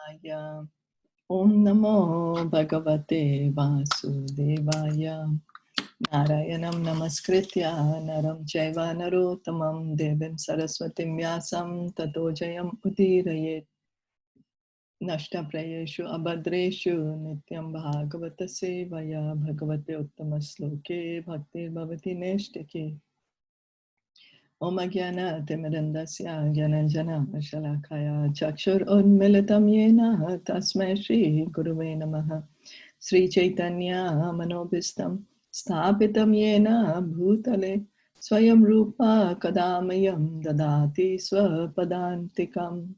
Shivaya. Om Namo Bhagavate Vasudevaya. Narayanam Namaskritya Naram Chaiva Narottamam Devim Saraswatim Vyasam Tato Jayam Udirayet. Nashta Prayeshu Abhadreshu Nityam Bhagavata Sevaya Bhagavate Uttama Sloke Bhaktir Bhavati Neshtake. Om Agyana Timirandasya Gyananjana Shalakaya Chakshur Unmilitam Yena Tasmai Shri Guruve Namaha Sri Caitanya Manobhistam Sthapitam Yena Bhutale Swayam Rupa Kadamayam Dadati Swapadantikam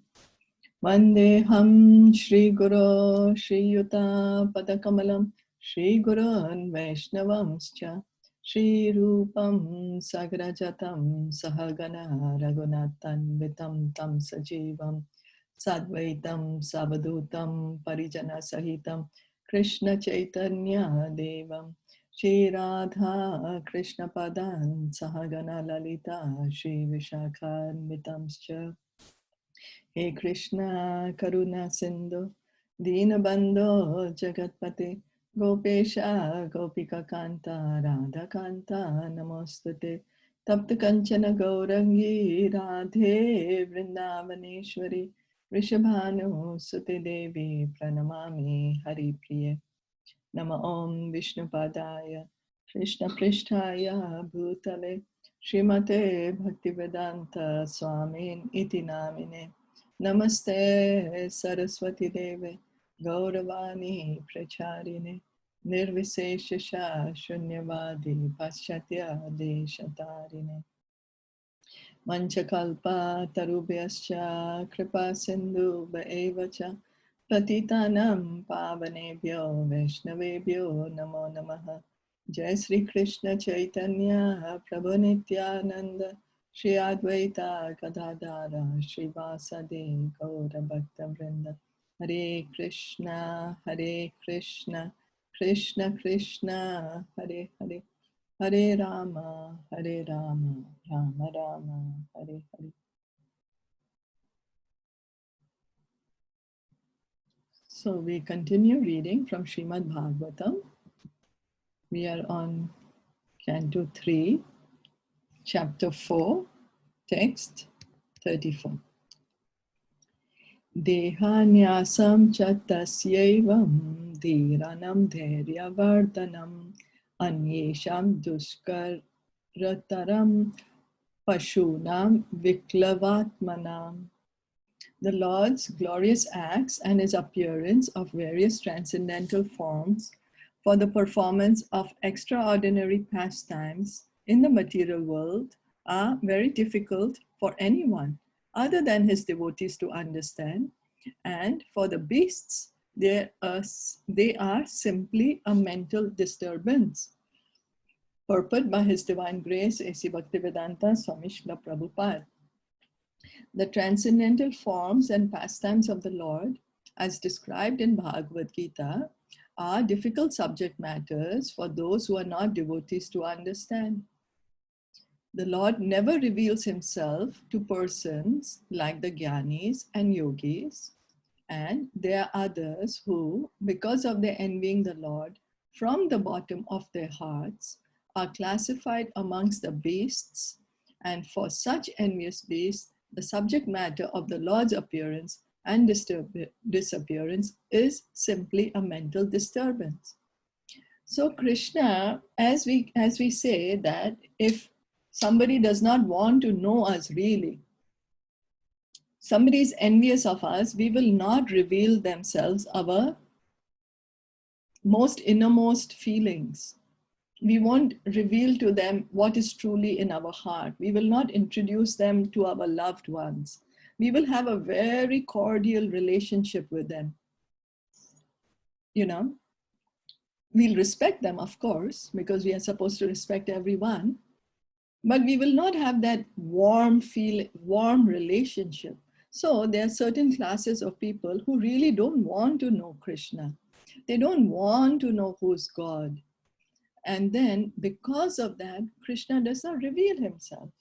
Vandeham Shri Guru Shri Yuta Padakamalam Shri Gurun Vaishnavamscha Shri Rupam Sagrajatam Sahagana Raghunathan Vitam Tam Sajivam Sadvaitam Savadutam Parijana Sahitam Krishna Chaitanya Devam Shri Radha Krishna Padan Sahagana Lalita Shri Vishakhan Vitamscha He Krishna Karuna Sindhu Dinabandho Jagatpate Gopesha Gopika Kanta Radha Kanta Namostate Tapta Kanchana Gaurangi Radhe Vrindavaneshwari Rishabhanu Sute Devi Pranamami Hari Priye Nama Om Vishnu Padaya Krishna Prishtaya Bhutale Srimate Bhaktivedanta Swamin Iti Namine Namaste Saraswati Deve Gauravani Pracharine Nirviseshasha Shunyavadi Paschatya Deshatarine Manchakalpa Tarubhyascha Kripa Sindhu Bhaevacha Patitanam Pavanebhyo Vaishnavebhyo Namo Namaha Jai Sri Krishna Chaitanya Prabhu Nityananda Shri Advaita Gadadara Shri Vasadi Gaura Bhakta Vrinda Hare Krishna Krishna Krishna Hare Hare Hare Rama, Rama Rama, Hare Hare. So we continue reading from Srimad Bhagavatam. We are on Canto 3, Chapter 4, Text 34. Dehanyasam chatasyevam dhiranam dhairyavardhanam anyesham duskarataram Pashunam Viklavatmanam. The Lord's glorious acts and his appearance of various transcendental forms for the performance of extraordinary pastimes in the material world are very difficult for anyone other than his devotees to understand, and for the beasts, they are simply a mental disturbance. Purport by His Divine Grace, A.C. Bhaktivedanta Swami Srila Prabhupada. The transcendental forms and pastimes of the Lord, as described in Bhagavad Gita, are difficult subject matters for those who are not devotees to understand. The Lord never reveals himself to persons like the Gyanis and Yogis, and there are others who, because of their envying the Lord from the bottom of their hearts, are classified amongst the beasts, and for such envious beasts, the subject matter of the Lord's appearance and disappearance is simply a mental disturbance. So Krishna, as we say that if somebody does not want to know us really, somebody is envious of us, we will not reveal themselves our most innermost feelings. We won't reveal to them what is truly in our heart. We will not introduce them to our loved ones. We will have a very cordial relationship with them. You know, we'll respect them, of course, because we are supposed to respect everyone. But we will not have that warm relationship. So there are certain classes of people who really don't want to know Krishna. They don't want to know who's God. And then because of that, Krishna does not reveal himself.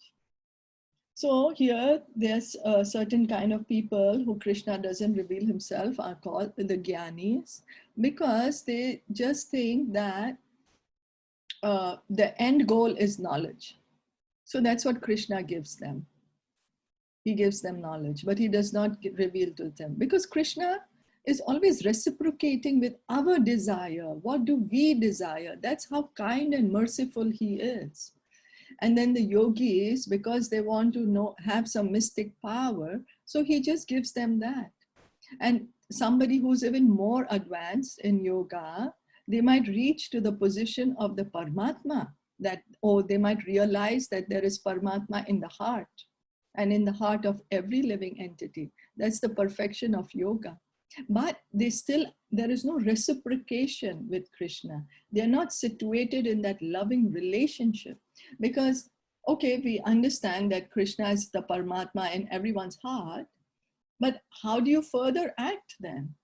So here there's a certain kind of people who Krishna doesn't reveal himself are called the Gyanis, because they just think that the end goal is knowledge. So that's what Krishna gives them. He gives them knowledge, but he does not reveal to them, because Krishna is always reciprocating with our desire. What do we desire? That's how kind and merciful he is. And then the yogis, because they want to have some mystic power, so he just gives them that. And somebody who's even more advanced in yoga, they might reach to the position of the Paramatma, that, or they might realize that there is Paramatma in the heart and in the heart of every living entity. That's the perfection of yoga. But there is no reciprocation with Krishna. They're not situated in that loving relationship, because, okay, we understand that Krishna is the Paramatma in everyone's heart, but how do you further act then?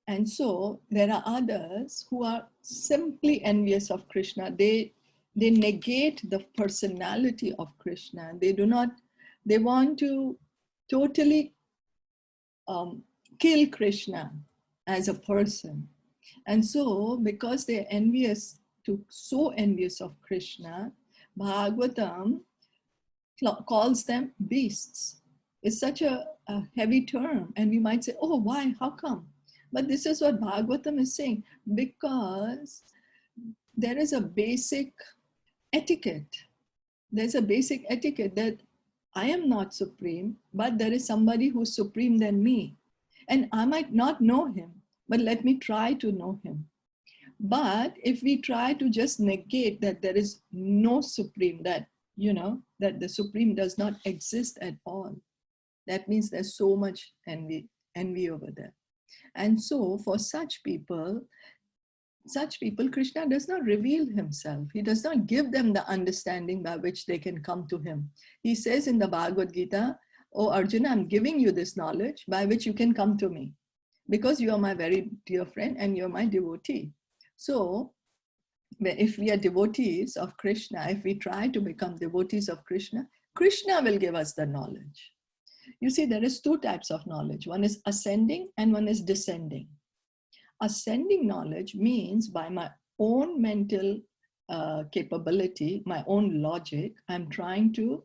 And so there are others who are simply envious of Krishna. They negate the personality of Krishna. They want to totally kill Krishna as a person. And so, because they're so envious of Krishna, Bhagavatam calls them beasts. It's such a heavy term, and we might say, oh, why, how come? But this is what Bhagavatam is saying, because there is a basic etiquette. There's a basic etiquette that I am not supreme, but there is somebody who's supreme than me. And I might not know him, but let me try to know him. But if we try to just negate that there is no supreme, that the supreme does not exist at all, that means there's so much envy over there. And so for such people, Krishna does not reveal himself. He does not give them the understanding by which they can come to him. He says in the Bhagavad Gita, oh Arjuna, I'm giving you this knowledge by which you can come to me, because you are my very dear friend and you're my devotee. So if we are devotees of Krishna, if we try to become devotees of Krishna, Krishna will give us the knowledge. You see, there is two types of knowledge. One is ascending and one is descending. Ascending knowledge means by my own mental capability, my own logic, I'm trying to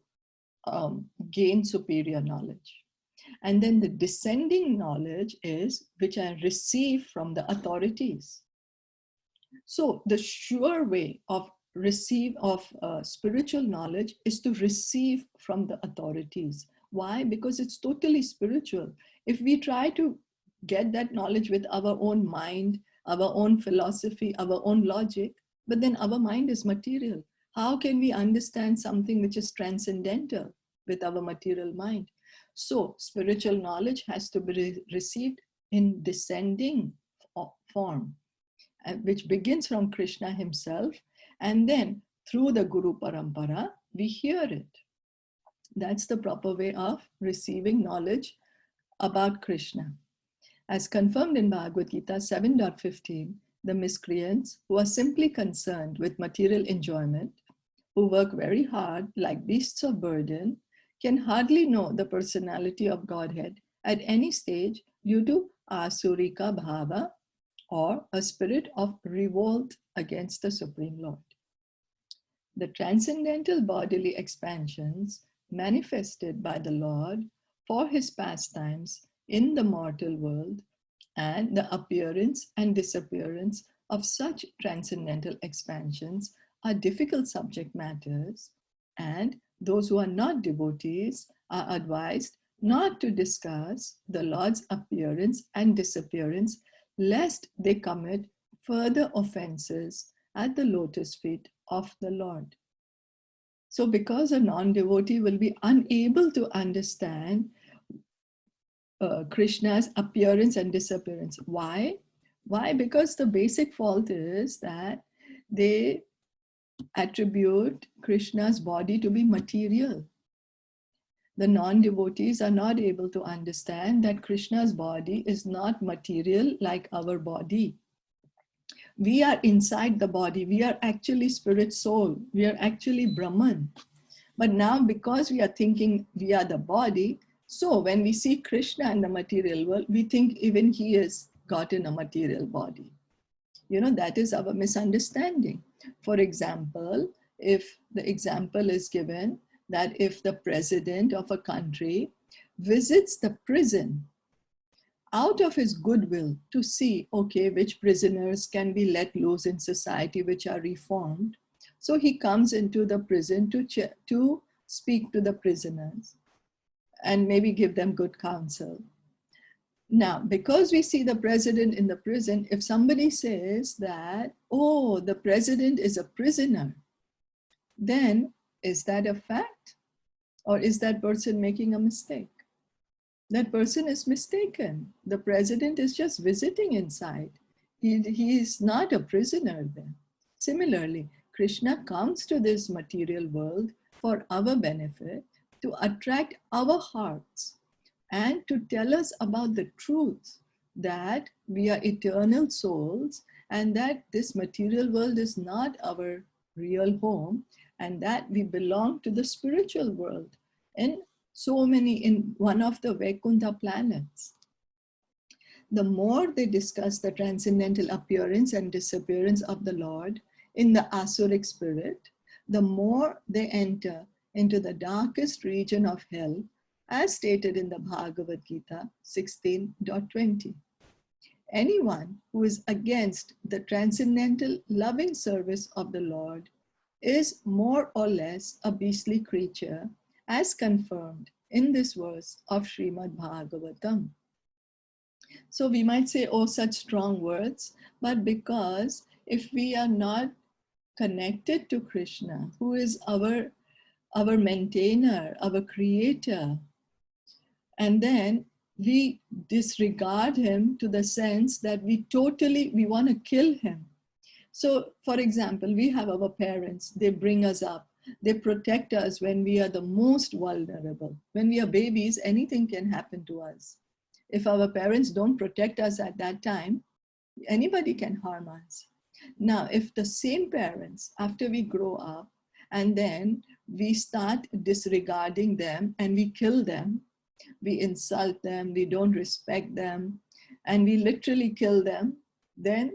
gain superior knowledge. And then the descending knowledge is which I receive from the authorities. So the sure way of spiritual knowledge is to receive from the authorities. Why? Because it's totally spiritual. If we try to get that knowledge with our own mind, our own philosophy, our own logic, but then our mind is material. How can we understand something which is transcendental with our material mind? So spiritual knowledge has to be received in descending form, which begins from Krishna himself, and then through the Guru Parampara, we hear it. That's the proper way of receiving knowledge about Krishna. As confirmed in Bhagavad Gita 7.15, the miscreants who are simply concerned with material enjoyment, who work very hard like beasts of burden, can hardly know the personality of Godhead at any stage due to asurika bhava, or a spirit of revolt against the Supreme Lord. The transcendental bodily expansions manifested by the Lord for his pastimes in the mortal world, and the appearance and disappearance of such transcendental expansions are difficult subject matters, and those who are not devotees are advised not to discuss the Lord's appearance and disappearance, lest they commit further offenses at the lotus feet of the Lord. So because a non-devotee will be unable to understand Krishna's appearance and disappearance. Why? Why? Because the basic fault is that they attribute Krishna's body to be material. The non-devotees are not able to understand that Krishna's body is not material like our body. We are inside the body. We are actually spirit soul. We are actually Brahman. But now, because we are thinking we are the body, so when we see Krishna in the material world, we think even he has gotten a material body. You know, that is our misunderstanding. For example, if the example is given that if the president of a country visits the prison out of his goodwill to see, okay, which prisoners can be let loose in society, which are reformed. So he comes into the prison to speak to the prisoners and maybe give them good counsel. Now, because we see the president in the prison, if somebody says that, oh, the president is a prisoner, then is that a fact? Or is that person making a mistake? That person is mistaken. The president is just visiting inside. He is not a prisoner then. Similarly, Krishna comes to this material world for our benefit, to attract our hearts and to tell us about the truth that we are eternal souls and that this material world is not our real home and that we belong to the spiritual world in one of the Vaikuntha planets. The more they discuss the transcendental appearance and disappearance of the Lord in the Asuric spirit, the more they enter into the darkest region of hell, as stated in the Bhagavad Gita 16.20. Anyone who is against the transcendental loving service of the Lord is more or less a beastly creature, as confirmed in this verse of Srimad Bhagavatam. So we might say, oh, such strong words, but because if we are not connected to Krishna, who is our maintainer, our creator, and then we disregard him to the sense that we want to kill him. So, for example, we have our parents, they bring us up, they protect us when we are the most vulnerable. When we are babies, anything can happen to us. If our parents don't protect us at that time, anybody can harm us. Now, if the same parents, after we grow up, and then we start disregarding them and we kill them, we insult them, we don't respect them, and we literally kill them, then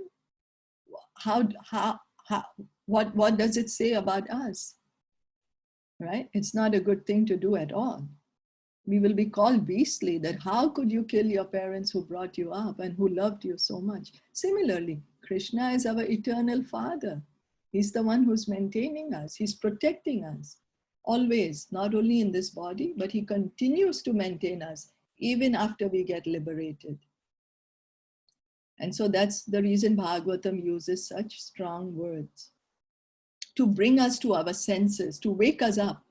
what does it say about us? Right? It's not a good thing to do at all. We will be called beastly, that how could you kill your parents who brought you up and who loved you so much? Similarly, Krishna is our eternal Father. He's the one who's maintaining us. He's protecting us always, not only in this body, but he continues to maintain us even after we get liberated. And so that's the reason Bhagavatam uses such strong words to bring us to our senses, to wake us up,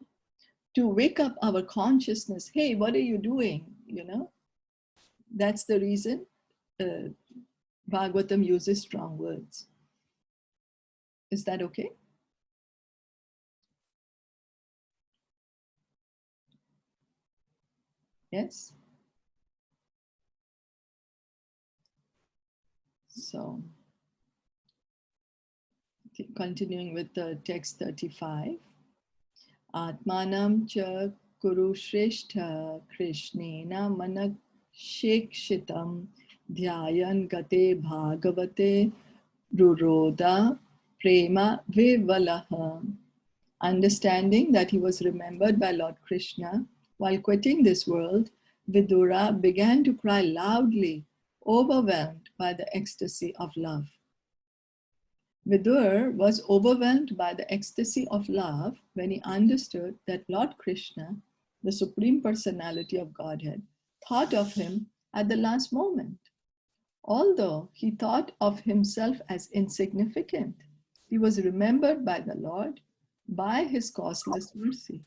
to wake up our consciousness. Hey, what are you doing? You know, that's the reason Bhagavatam uses strong words. Is that okay? Yes? So, continuing with the text 35. Atmanam cha kuru shrestha krishnena manak shekshitam dhyayan gate bhagavate ruroda prema vivalaha. Understanding that he was remembered by Lord Krishna, while quitting this world, Vidura began to cry loudly, overwhelmed by the ecstasy of love. Vidur was overwhelmed by the ecstasy of love when he understood that Lord Krishna, the Supreme Personality of Godhead, thought of him at the last moment. Although he thought of himself as insignificant, he was remembered by the Lord by his causeless mercy.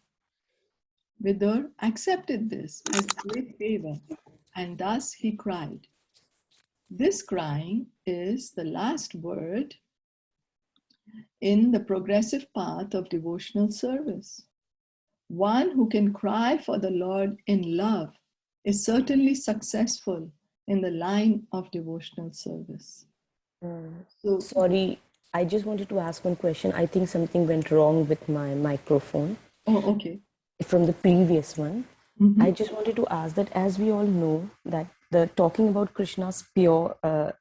Vidur accepted this as great favor, and thus he cried. This crying is the last word in the progressive path of devotional service. One who can cry for the Lord in love is certainly successful in the line of devotional service. Sorry, I just wanted to ask one question. I think something went wrong with my microphone. Oh, okay. From the previous one. Mm-hmm. I just wanted to ask that, as we all know, that the talking about Krishna's pure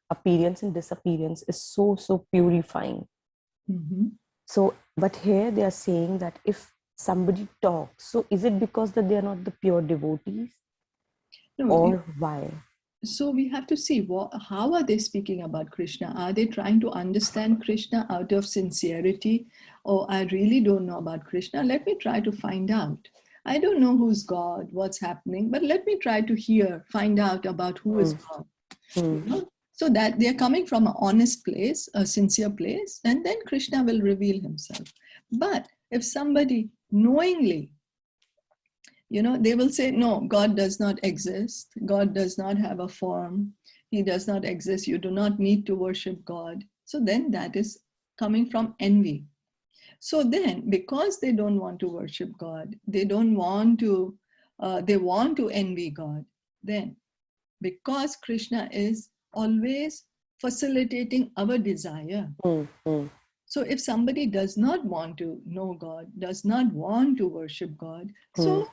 appearance and disappearance is so purifying. Mm-hmm. So, but here they are saying that if somebody talks, so is it because that they are not the pure devotees, No, or why? so we have to see how are they speaking about Krishna? Are they trying to understand Krishna out of sincerity? Or I really don't know about Krishna. Let me try to find out. I don't know who's God, what's happening, but let me try to find out about who is Hmm. God. Hmm. So that they're coming from an honest place, a sincere place, and then Krishna will reveal himself. But if somebody knowingly, they will say, no, God does not exist. God does not have a form. He does not exist. You do not need to worship God. So then that is coming from envy. So then, because they don't want to worship God, they don't want to, they want to envy God, then because Krishna is always facilitating our desire. Hmm. Hmm. So if somebody does not want to know God, does not want to worship God, Hmm. so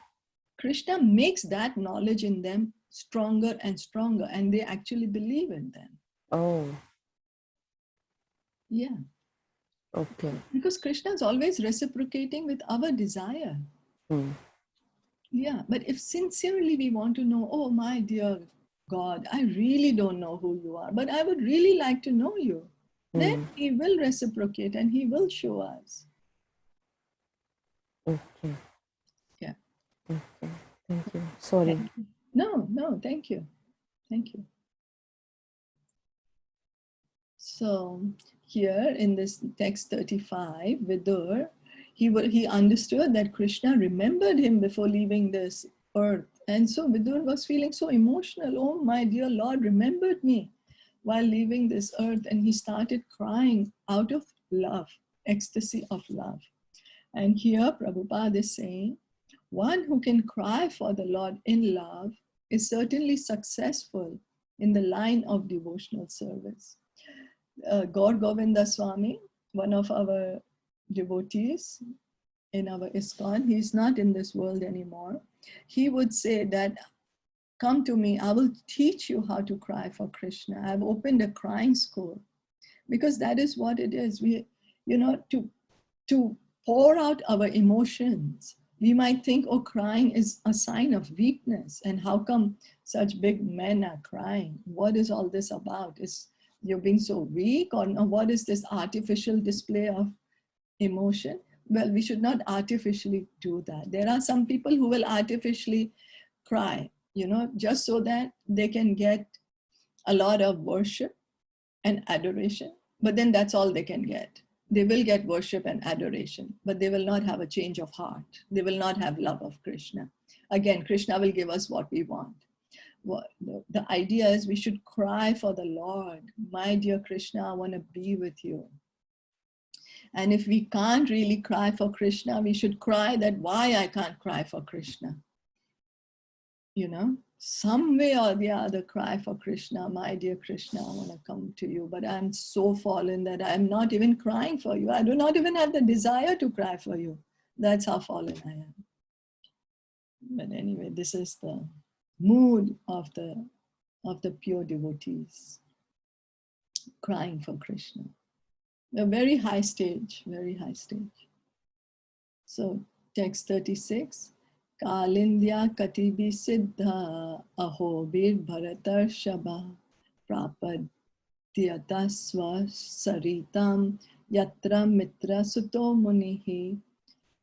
Krishna makes that knowledge in them stronger and stronger, and they actually believe in them. Oh, Yeah, okay. because Krishna is always reciprocating with our desire. Hmm. Yeah, but if sincerely we want to know, oh, my dear God, I really don't know who you are, but I would really like to know you, then Hmm. He will reciprocate and He will show us. Okay. Yeah. Okay. Thank you. Sorry. Thank you. No, thank you. Thank you. So here in this text 35, Vidur, he understood that Krishna remembered him before leaving this earth. And so Vidur was feeling so emotional. Oh, my dear Lord remembered me while leaving this earth. And he started crying out of love, ecstasy of love. And here Prabhupada is saying, one who can cry for the Lord in love is certainly successful in the line of devotional service. Gaur Govinda Swami, one of our devotees in our ISKCON, he's not in this world anymore. He would say that, come to me, I will teach you how to cry for Krishna. I've opened a crying school, because that is what it is. We, to pour out our emotions. We might think, oh, crying is a sign of weakness. And how come such big men are crying? What is all this about? Is you're being so weak, or no, what is this artificial display of emotion? Well, we should not artificially do that. There are some people who will artificially cry, just so that they can get a lot of worship and adoration, but then that's all they can get. They will get worship and adoration, but they will not have a change of heart. They will not have love of Krishna. Again, Krishna will give us what we want. The idea is we should cry for the Lord. My dear Krishna, I want to be with you. And if we can't really cry for Krishna, we should cry that why I can't cry for Krishna. Some way or the other cry for Krishna, my dear Krishna, I want to come to you, but I'm so fallen that I'm not even crying for you. I do not even have the desire to cry for you. That's how fallen I am. But anyway, this is the mood of the pure devotees, crying for Krishna. A very high stage, very high stage. So text 36. Kalindya katibi siddha ahobir bharatar shabha prapadyata swa saritam yatra mitra suto munihi.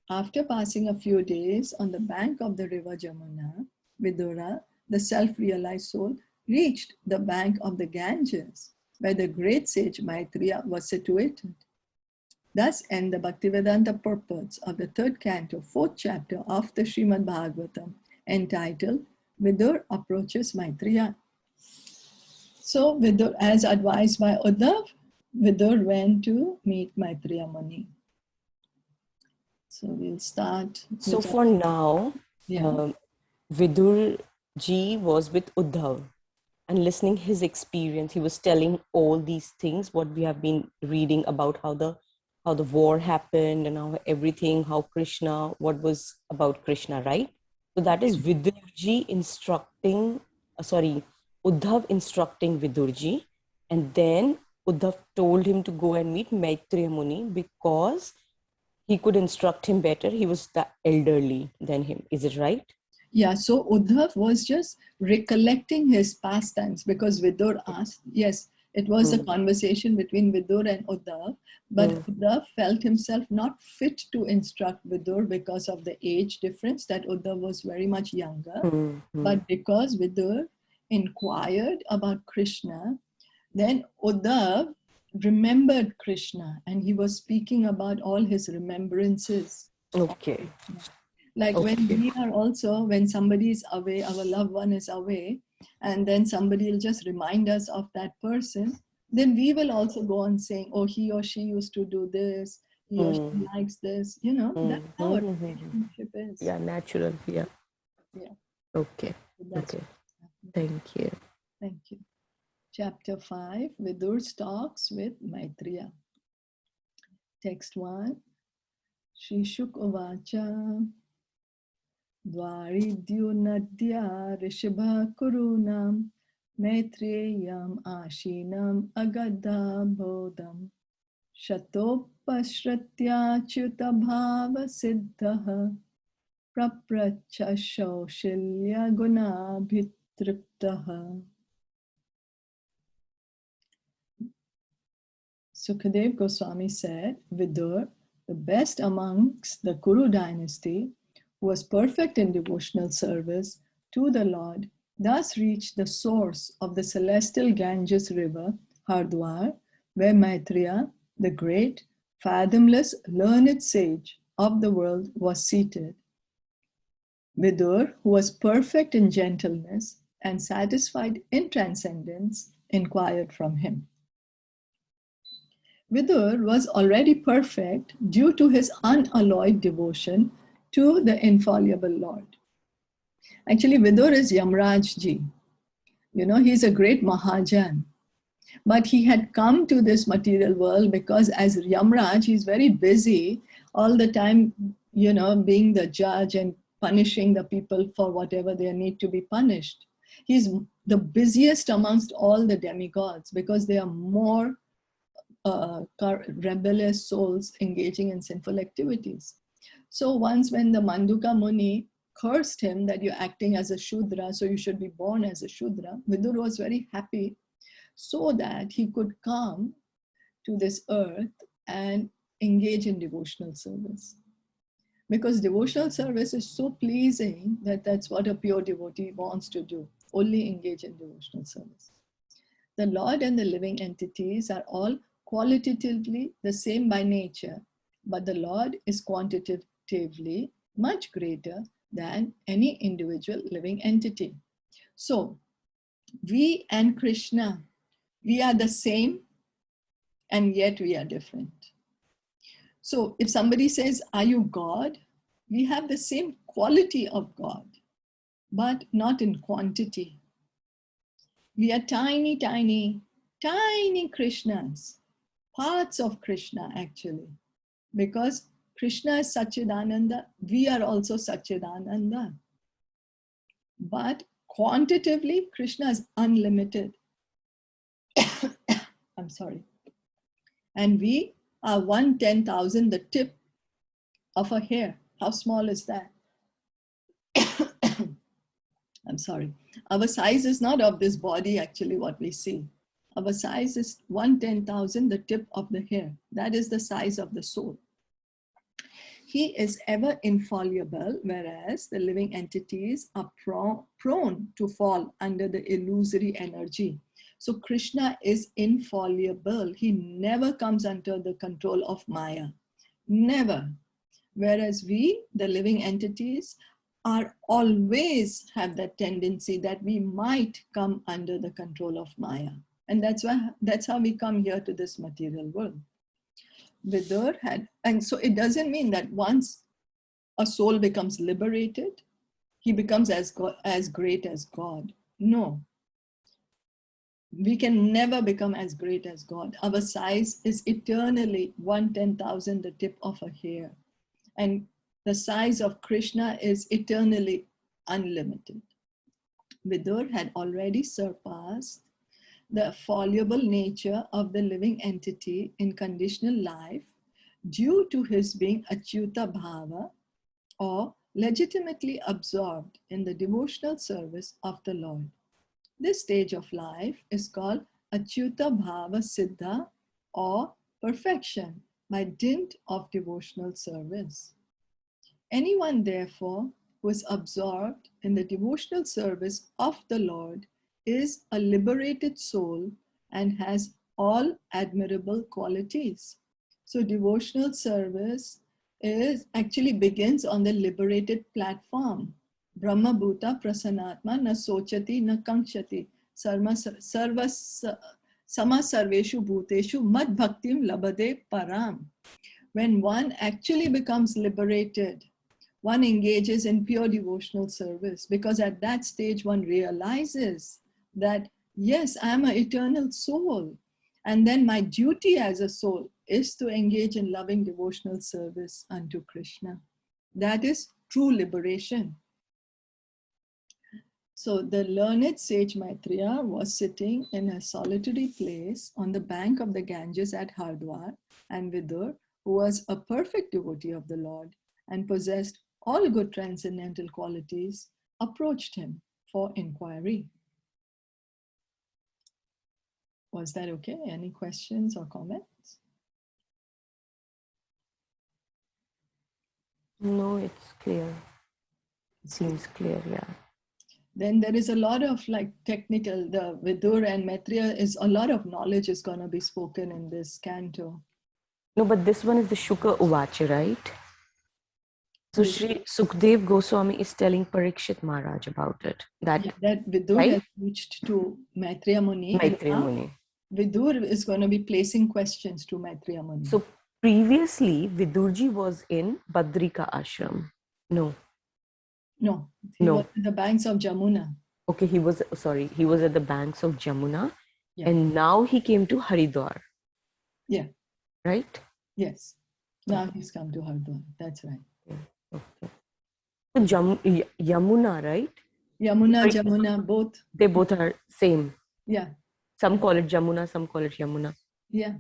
After passing a few days on the bank of the river Jamuna, Vidura, the self-realized soul, reached the bank of the Ganges, where the great sage Maitreya was situated. Thus end the Bhaktivedanta purports of the third canto, fourth chapter of the Srimad Bhagavatam, entitled Vidur Approaches Maitreya. So Vidur, as advised by Uddhav, Vidur went to meet Maitreya Muni. So we'll start. So for now, Yeah. Vidur ji was with Uddhav and listening his experience. He was telling all these things, what we have been reading about how the how the war happened and how everything, how Krishna, what was about Krishna, right? So that is Vidurji instructing, Uddhav instructing Vidurji. And then Uddhav told him to go and meet Maitreya Muni because he could instruct him better. He was the elderly than him. Is it right? Yeah, so Uddhav was just recollecting his pastimes because Vidur asked, yes, it was a conversation between Vidur and Uddhav, but Uddhav felt himself not fit to instruct Vidur because of the age difference, that Uddhav was very much younger. But because Vidur inquired about Krishna, then Uddhav remembered Krishna and he was speaking about all his remembrances. Okay. Like when we are also, when somebody is away, our loved one is away, and then somebody will just remind us of that person, then we will also go on saying, oh, he or she used to do this, he or she likes this, you know, that's how a relationship is. Yeah, natural. Yeah. Yeah. Okay. So that's Okay. Thank you. Thank you. Chapter 5, Vidur's talks with Maitreya. Text 1, Shri Shuk Uvacha. Dvaridhyunadya Rishabha Kurunam Maitreyam Ashinam Agadha Bodham Shatopashratya Chutabhava Siddhaha Prapracha Shaushilya Gunabhitriptaha. Sukadev Goswami said, Vidur, the best amongst the Kuru dynasty, who was perfect in devotional service to the Lord, thus reached the source of the celestial Ganges river, Hardwar, where Maitreya, the great, fathomless, learned sage of the world, was seated. Vidur, who was perfect in gentleness and satisfied in transcendence, inquired from him. Vidur was already perfect due to his unalloyed devotion to the infallible Lord. Actually, Vidur is Yamraj ji. You know, he's a great Mahajan. But he had come to this material world because as Yamraj, he's very busy all the time, you know, being the judge and punishing the people for whatever they need to be punished. He's the busiest amongst all the demigods because they are more rebellious souls engaging in sinful activities. So once when the Manduka Muni cursed him that you're acting as a Shudra, so you should be born as a Shudra, Vidur was very happy so that he could come to this earth and engage in devotional service. Because devotional service is so pleasing that that's what a pure devotee wants to do, only engage in devotional service. The Lord and the living entities are all qualitatively the same by nature, but the Lord is quantitatively much greater than any individual living entity. So, we and Krishna, we are the same and yet we are different. So, if somebody says, are you God? We have the same quality of God, but not in quantity. We are tiny, tiny, tiny Krishnas, parts of Krishna actually, because Krishna is Satchidananda, we are also Satchidananda. But quantitatively, Krishna is unlimited. I'm sorry. And we are 1/10,000, the tip of a hair. How small is that? I'm sorry. Our size is not of this body, actually, what we see. Our size is 1/10,000, the tip of the hair. That is the size of the soul. He is ever infallible, whereas the living entities are prone to fall under the illusory energy. So Krishna is infallible. He never comes under the control of Maya. Never. Whereas we, the living entities, are always have that tendency that we might come under the control of Maya. And that's how we come here to this material world. Vidur had, and so it doesn't mean that once a soul becomes liberated, he becomes as great as God. No. We can never become as great as God. Our size is eternally 1/10,000, the tip of a hair. And the size of Krishna is eternally unlimited. Vidur had already surpassed the fallible nature of the living entity in conditional life due to his being achyuta bhava, or legitimately absorbed in the devotional service of the Lord. This stage of life is called achyuta bhava siddha, or perfection by dint of devotional service. Anyone, therefore, who is absorbed in the devotional service of the Lord is a liberated soul and has all admirable qualities. So devotional service actually begins on the liberated platform. Brahma bhuta prasanatma na sochati na kankshati sama sarveshu bhuteshu mad bhaktim labade param. When one actually becomes liberated, one engages in pure devotional service, because at that stage one realizes that, yes, I am an eternal soul. And then my duty as a soul is to engage in loving devotional service unto Krishna. That is true liberation. So the learned sage Maitreya was sitting in a solitary place on the bank of the Ganges at Hardwar, and Vidur, who was a perfect devotee of the Lord and possessed all good transcendental qualities, approached him for inquiry. Was that okay? Any questions or comments? No, it's clear. It seems clear, yeah. Then there is a lot of technical, the Vidur and Maitreya is a lot of knowledge is going to be spoken in this canto. No, but this one is the Shuka Uvacha, right? So Sri Sukdev Goswami is telling Parikshit Maharaj about it. That Vidur right? has reached to Maitreya Muni. Maitreya Muni. Vidur is going to be placing questions to Maitreya Muni. So previously, Vidurji was in Badrika Ashram. No. No, he was at the banks of Jamuna. Okay, he was at the banks of Jamuna. Yeah. And now he came to Haridwar. Yeah. Right? Yes. Now he's come to Haridwar. That's right. Yeah. Okay. So Yamuna, right? Yamuna, Jamuna, both. They both are same. Yeah. Some call it Jamuna, some call it Yamuna. Yeah.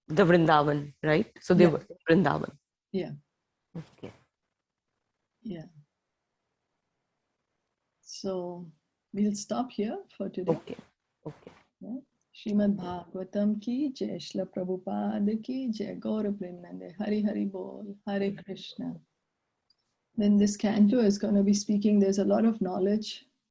The Vrindavan, right? So they were Vrindavan. Yeah. Okay. Yeah. So we'll stop here for today. Okay. Okay. Yeah. Srimad Bhagavatam ki jai, Shila Prabhupada ki jai, Gaura Premanande, Hari Hari Bol, Hare Krishna. Then this canto is going to be speaking, there's a lot of knowledge